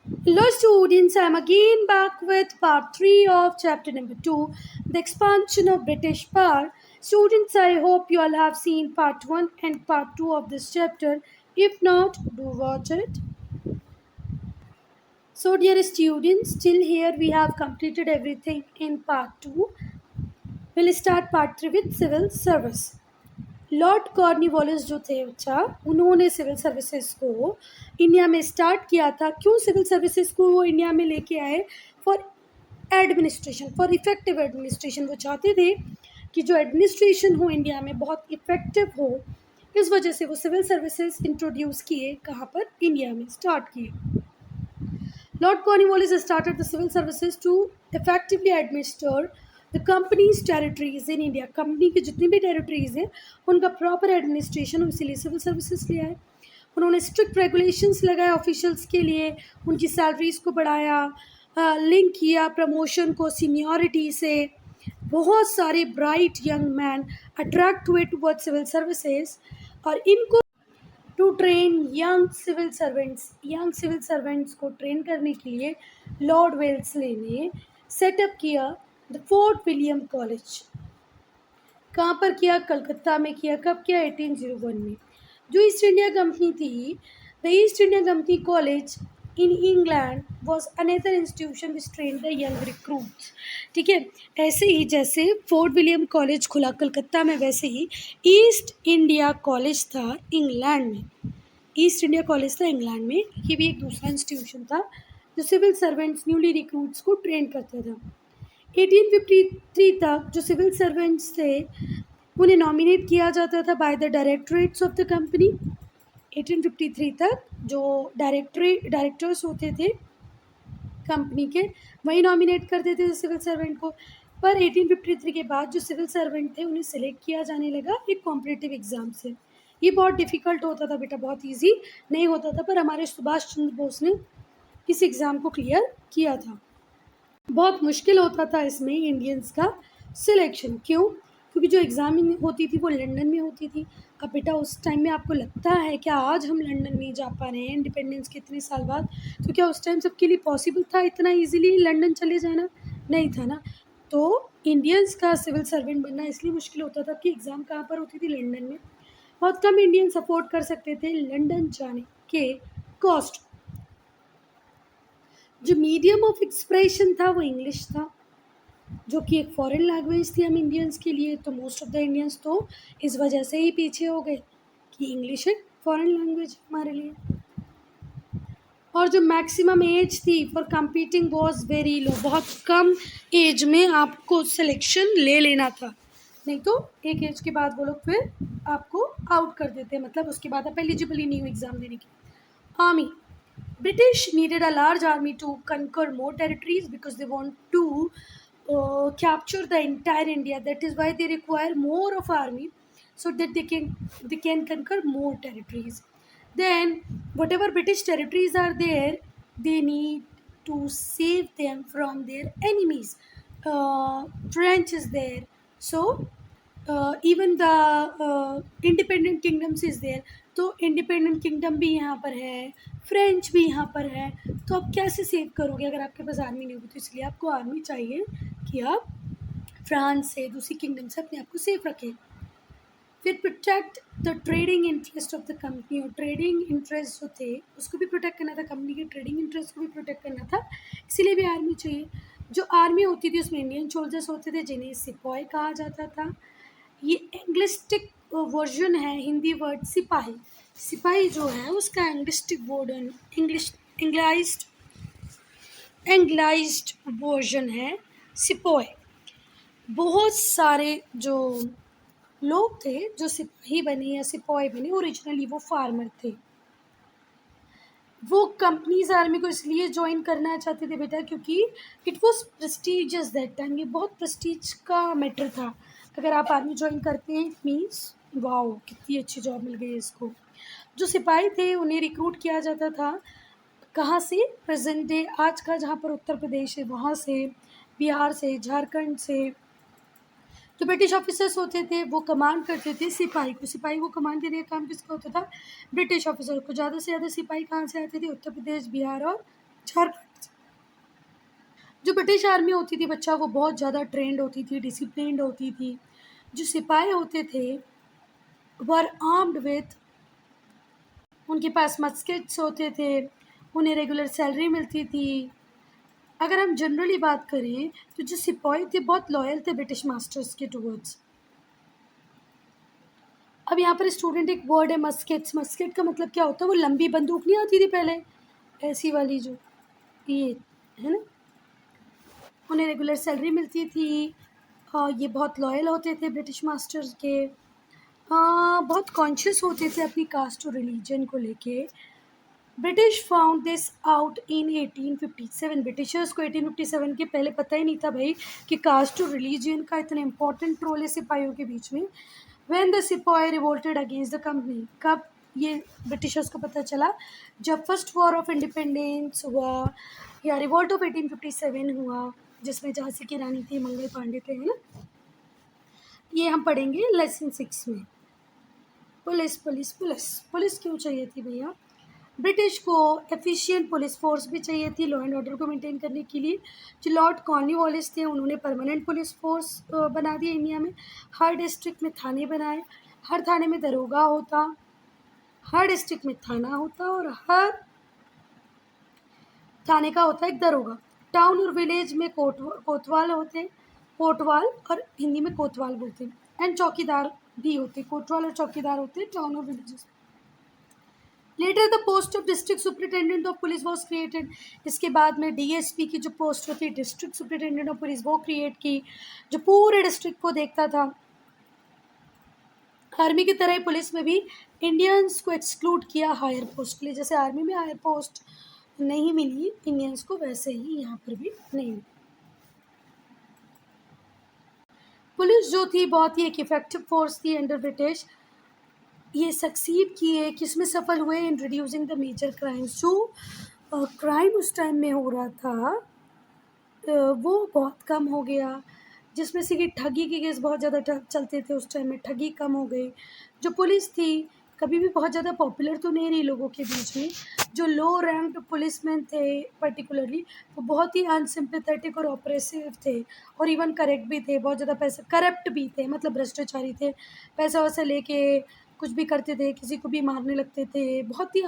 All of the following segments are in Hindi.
Hello students, I am again back with part 3 of chapter number 2, the expansion of British power. Students, I hope you all have seen part 1 and part 2 of this chapter. If not, do watch it. So dear students, till here we have completed everything in part 2. We'll start part 3 with civil service. Lord Cornwallis जो थे बच्चा, उन्होंने सिविल सर्विसेज को इंडिया में स्टार्ट किया था. क्यों सिविल सर्विसेज को वो इंडिया में लेके आए? For administration, for effective administration. वो चाहते थे कि जो एडमिनिस्ट्रेशन हो इंडिया में बहुत इफेक्टिव हो. इस वजह से वो सिविल सर्विसेज इंट्रोड्यूस किए. कहाँ पर? इंडिया में स्टार्ट किए. Lord Cornwallis started the civil services to effectively administer the companies territories in India. Company की जितनी भी टेरिटरीज हैं उनका प्रॉपर एडमिनिस्ट्रेशन, इसीलिए सिविल सर्विसेज लिया है. उन्होंने स्ट्रिक्ट रेगुलेशंस लगाए ऑफिशियल्स के लिए, उनकी सैलरीज को बढ़ाया, लिंक किया प्रमोशन को सीनियरिटी से. बहुत सारे ब्राइट यंग मैन अट्रैक्ट हुए टुवर्ड सिविल सर्विसेज और इनको to train young civil servants को ट्रेन करने के लिए लॉर्ड वेल्सले ने सेटअप किया द फोर्ट विलियम कॉलेज. कहाँ पर किया? कलकत्ता में किया. कब किया? 1801 में. जो ईस्ट इंडिया कंपनी थी, the east India company college in England was another institution which train the young recruits. ठीक है, ऐसे ही जैसे फोर्ट विलियम कॉलेज खुला कलकत्ता में, वैसे ही ईस्ट इंडिया कॉलेज था इंग्लैंड में. ईस्ट इंडिया कॉलेज था इंग्लैंड में. ये भी एक दूसरा इंस्टीट्यूशन था जो सिविल सर्वेंट्स, न्यूली रिक्रूट्स को ट्रेन करता था. 1853 तक जो सिविल सर्वेंट्स थे उन्हें नॉमिनेट किया जाता था by the directorates of the company. 1853 तक जो डायरेक्टर्स होते थे कंपनी के, वही नॉमिनेट कर देते थे सिविल सर्वेंट को. पर 1853 के बाद जो सिविल सर्वेंट थे उन्हें सिलेक्ट किया जाने लगा एक कॉम्पिटिटिव एग्ज़ाम से. ये बहुत डिफ़िकल्ट होता था बेटा, बहुत इजी नहीं होता था, पर हमारे सुभाष चंद्र बोस ने इस एग्ज़ाम को क्लियर किया था. बहुत मुश्किल होता था इसमें इंडियंस का सिलेक्शन. क्यों? क्योंकि जो एग्ज़ाम होती थी वो लंदन में होती थी. अब बेटा उस टाइम में आपको लगता है क्या आज हम लंदन नहीं जा पा रहे हैं इंडिपेंडेंस के इतने साल बाद, तो क्या उस टाइम सबके लिए पॉसिबल था इतना इजीली लंदन चले जाना? नहीं था ना. तो इंडियंस का सिविल सर्वेंट बनना इसलिए मुश्किल होता था कि एग्ज़ाम कहाँ पर होती थी? लंदन में. बहुत कम इंडियंस अफोर्ड कर सकते थे लंदन जाने के कॉस्ट. जो मीडियम ऑफ एक्सप्रेशन था वो इंग्लिश था, जो कि एक फॉरेन लैंग्वेज थी हम इंडियंस के लिए. तो मोस्ट ऑफ द इंडियंस तो इस वजह से ही पीछे हो गए कि इंग्लिश एक फॉरेन लैंग्वेज हमारे लिए. और जो मैक्सिमम एज थी for competing was very low. बहुत कम एज में आपको सिलेक्शन ले लेना था, नहीं तो एक एज के बाद वो लोग फिर आपको आउट कर देते हैं. मतलब उसके बाद आप एलिजिबल ही नहीं हो एग्ज़ाम देने की. Army. British needed a large army to conquer more territories because they want to capture the entire India. That is why they require more of army so that they can conquer more territories. Then whatever British territories are there, they need to save them from their enemies. French is there, so even the independent kingdoms is there. तो इंडिपेंडेंट किंगडम भी यहाँ पर है, फ्रेंच भी यहाँ पर है. तो आप कैसे सेव करोगे अगर आपके पास आर्मी नहीं होगी? तो इसलिए आपको आर्मी चाहिए कि आप फ्रांस से, दूसरी किंगडम से अपने आप को सेफ रखें. फिर protect the trading interest of the company. और ट्रेडिंग इंटरेस्ट जो थे उसको भी प्रोटेक्ट करना था, कंपनी के ट्रेडिंग इंटरेस्ट को भी प्रोटेक्ट करना था, इसीलिए भी आर्मी चाहिए. जो आर्मी होती थी उसमें इंडियन सोल्जर्स होते थे जिन्हें सिपाही कहा जाता था. ये एंग्लिस्टिक वर्जन है हिंदी वर्ड सिपाही. सिपाही जो है उसका एंग्लिस्टिक वर्जन, एंग्लाइज्ड वर्जन है सिपाही. बहुत सारे जो लोग थे जो सिपाही बने या सिपाही बने, ओरिजिनली वो फार्मर थे. वो कंपनीज आर्मी को इसलिए ज्वाइन करना चाहते थे बेटा क्योंकि it was prestigious that time. ये बहुत प्रेस्टीज का मैटर था. अगर आप आर्मी ज्वाइन करते हैं इट मीन्स वाओ कितनी अच्छी जॉब मिल गई इसको. जो सिपाही थे उन्हें रिक्रूट किया जाता था कहाँ से? प्रेजेंट डे आज का जहाँ पर उत्तर प्रदेश है वहाँ से, बिहार से, झारखंड से. जो ब्रिटिश ऑफिसर्स होते थे वो कमांड करते थे सिपाही को. सिपाही को कमांड देने का काम किसका होता था? ब्रिटिश ऑफिसर को. ज़्यादा से ज़्यादा सिपाही कहाँ से आते थे? उत्तर प्रदेश, बिहार और झारखंड। जो ब्रिटिश आर्मी होती थी बच्चा, वो बहुत ज़्यादा ट्रेंड होती थी, डिसिप्लिन्ड होती थी। जो सिपाही होते थे वर आर्म्ड विथ, उनके पास मस्केट्स होते थे, उन्हें रेगुलर सैलरी मिलती थी। अगर हम जनरली बात करें तो जो सिपाही थे बहुत लॉयल थे ब्रिटिश मास्टर्स के टुवर्ड्स। अब यहाँ पर स्टूडेंट एक वर्ड है मस्केट्स। मस्केट का मतलब क्या होता है? वो लंबी बंदूक नहीं आती थी पहले, ऐसी वाली जो ये है ना, उन्हें रेगुलर सैलरी मिलती थी। ये बहुत लॉयल होते थे ब्रिटिश मास्टर्स के। बहुत कॉन्शियस होते थे अपनी कास्ट और रिलीजन को लेके। British found this out in 1857। Britishers को 1857 के पहले पता ही नहीं था भाई कि कास्ट और रिलीजन का इतना इंपॉर्टेंट रोल है सिपाहियों के बीच में। व्हेन द सिपाही रिवोल्टेड अगेंस्ट द कंपनी, कब ये ब्रिटिशर्स को पता चला? जब फर्स्ट वॉर ऑफ इंडिपेंडेंस हुआ या रिवोल्ट ऑफ 1857 हुआ, जिसमें झांसी की रानी थी, मंगल पांडे थे, है ना। ये हम पढ़ेंगे लेसन 6 में। पुलिस पुलिस पुलिस पुलिस क्यों चाहिए थी भैया? ब्रिटिश को एफिशिएंट पुलिस फोर्स भी चाहिए थी लॉ एंड ऑर्डर को मेंटेन करने के लिए। जो लॉर्ड कॉर्नवालिस थे उन्होंने परमानेंट पुलिस फोर्स बना दिया इंडिया में। हर डिस्ट्रिक्ट में थाने बनाए, हर थाने में दरोगा होता, हर डिस्ट्रिक्ट में थाना होता और हर थाने का होता है एक दरोगा। टाउन और विलेज में कोतवाल होते, कोटवाल और हिंदी में कोतवाल बोलते हैं। एंड चौकीदार भी होते, कोतवाल और चौकीदार होते टाउन और villages. Later the post of district superintendent of police was created. इसके बाद में डीएसपी की जो पोस्ट होती है, डिस्ट्रिक्ट सुपरिटेंडेंट ऑफ पुलिस, वो क्रिएट की, जो पूरे डिस्ट्रिक्ट को देखता था। आर्मी की तरह ही पुलिस में भी इंडियंस को एक्सक्लूड किया हायर पोस्ट के लिए। जैसे आर्मी में हायर पोस्ट नहीं मिली इंडियंस को, वैसे ही यहाँ पर भी नहीं मिली। पुलिस जो थी बहुत ही एक इफेक्टिव फोर्स थी अंडर ब्रिटिश। ये सक्सीड किए, किसमें सफल हुए? In reducing the major crimes. जो क्राइम उस टाइम में हो रहा था वो बहुत कम हो गया, जिसमें से कि ठगी के केस बहुत ज़्यादा चलते थे उस टाइम में, ठगी कम हो गई। जो पुलिस थी कभी भी बहुत ज़्यादा पॉपुलर तो नहीं रही लोगों के बीच में। जो लो रैंक्ड पुलिसमैन थे पर्टिकुलरली, वो बहुत ही अनसिम्पैथेटिक और ऑपरेसिव थे और इवन करेक्ट भी थे, बहुत ज़्यादा पैसे करप्ट भी थे, मतलब भ्रष्टाचारी थे। पैसा वैसा लेके कुछ भी करते थे, किसी को भी मारने लगते थे, बहुत ही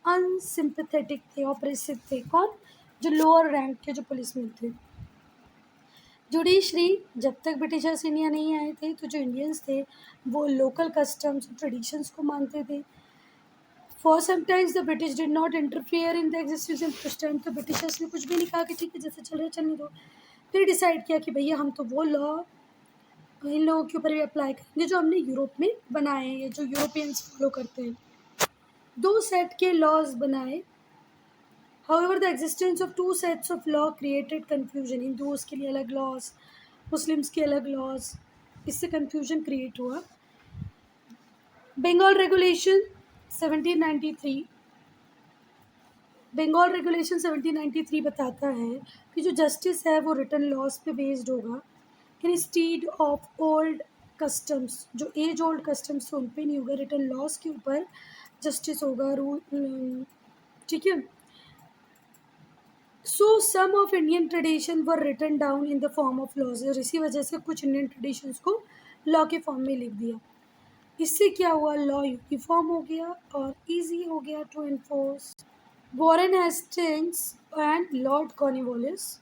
अनसिम्पैथेटिक थे, ऑपरेसिव थे। कौन? जो लोअर रैंक के जो पुलिसमैन थे। जुडिशरी, जब तक ब्रिटिशर्स इंडिया नहीं आए थे तो जो इंडियंस थे वो लोकल कस्टम्स ट्रेडिशंस को मानते थे। For sometimes the British did not interfere in the existence. उस टाइम तो ब्रिटिशर्स ने कुछ भी नहीं कहा कि ठीक है जैसे चल रहा है चलने दो। फिर डिसाइड किया कि भैया हम तो वो लॉ इन लोगों के ऊपर भी अप्लाई करेंगे जो हमने यूरोप में बनाए हैं या जो यूरोपियंस फॉलो करते हैं। 2 सेट के लॉज बनाए। However, the existence of 2 sets of law created confusion. Hindus के लिए अलग लॉज, मुस्लिम्स के अलग लॉज, इससे कन्फ्यूजन क्रिएट हुआ। बंगाल रेगुलेशन 1793, बंगाल रेगुलेशन 1793 बताता है कि जो जस्टिस है वो रिटन लॉज पे बेस्ड होगा इंस्टीड ऑफ ओल्ड कस्टम्स। जो एज ओल्ड कस्टम्स उन पे नहीं होगा, रिटन लॉज के ऊपर जस्टिस होगा, रूल, ठीक है। So some of Indian tradition were written down in the form of laws, और इसी वजह से कुछ इंडियन ट्रेडिशंस को लॉ के फॉर्म में लिख दिया। इससे क्या हुआ? लॉ यूनिफॉर्म हो गया और इजी हो गया to enforce. Warren Hastings and Lord Cornwallis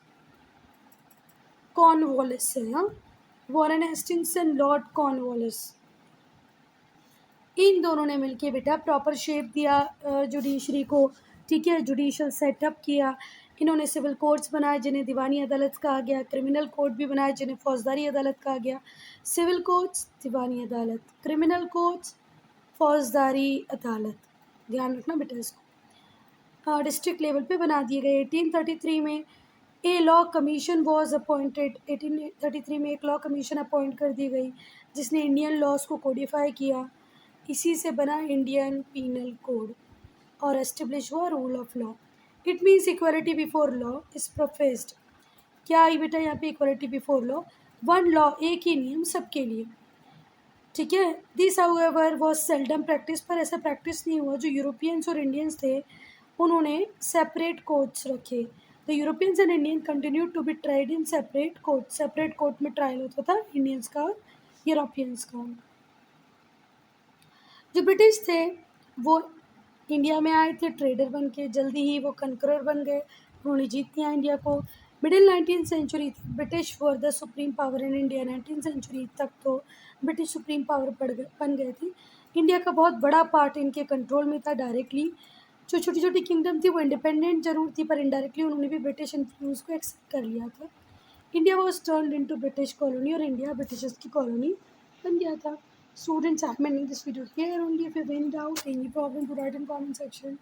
है, हाँ, Warren Hastings and Lord Cornwallis, इन दोनों ने मिलके बेटा प्रॉपर शेप दिया जुडिशरी को, ठीक है, जुडिशल सेटअप किया। इन्होंने सिविल कोर्ट्स बनाए जिन्हें दीवानी अदालत कहा गया, क्रिमिनल कोर्ट भी बनाए जिन्हें फौजदारी अदालत कहा गया। सिविल कोर्ट्स दीवानी अदालत, क्रिमिनल कोर्ट्स फौजदारी अदालत, ध्यान रखना बेटा इसको। डिस्ट्रिक्ट लेवल पे बना दिए गए। 1833 में a law commission was appointed. 1833 में एक लॉ कमीशन अपॉइंट कर दी गई जिसने इंडियन लॉज को कोडिफाई किया। इसी से बना इंडियन पीनल कोड और एस्टेब्लिश हुआ rule of law. It means equality before law is professed. क्या आई बेटा यहाँ पे? Equality before law, one law, एक ही नियम सबके लिए, ठीक है। This however was seldom practice, पर ऐसा प्रैक्टिस नहीं हुआ। जो यूरोपियंस और इंडियंस थे उन्होंने सेपरेट कोर्ट्स रखे। The Europeans and Indian continue to be tried in separate court में ट्रायल होता था इंडियंस का, यूरोपियंस का। जो ब्रिटिश थे वो इंडिया में आए थे ट्रेडर बन के, जल्दी ही वो कनकरर बन गए, उन्होंने जीत लिया इंडिया को। मिडिल 19th सेंचुरी तक British were the supreme power in India. 19th century तक तो ब्रिटिश सुप्रीम पावर बन गए थे। इंडिया का बहुत बड़ा पार्ट इनके कंट्रोल में था डायरेक्टली। जो छोटी छोटी किंगडम थी वो इंडिपेंडेंट जरूर थी, पर इनडायरेक्टली उन्होंने भी ब्रिटिश इन्फ्लुएंस को एक्सेप्ट कर लिया था। India was turned into British colony, और इंडिया ब्रिटिशर्स की कॉलोनी बन गया था। Students, I'm ending this video here only. If you have any doubt, any problem, to write in comment section.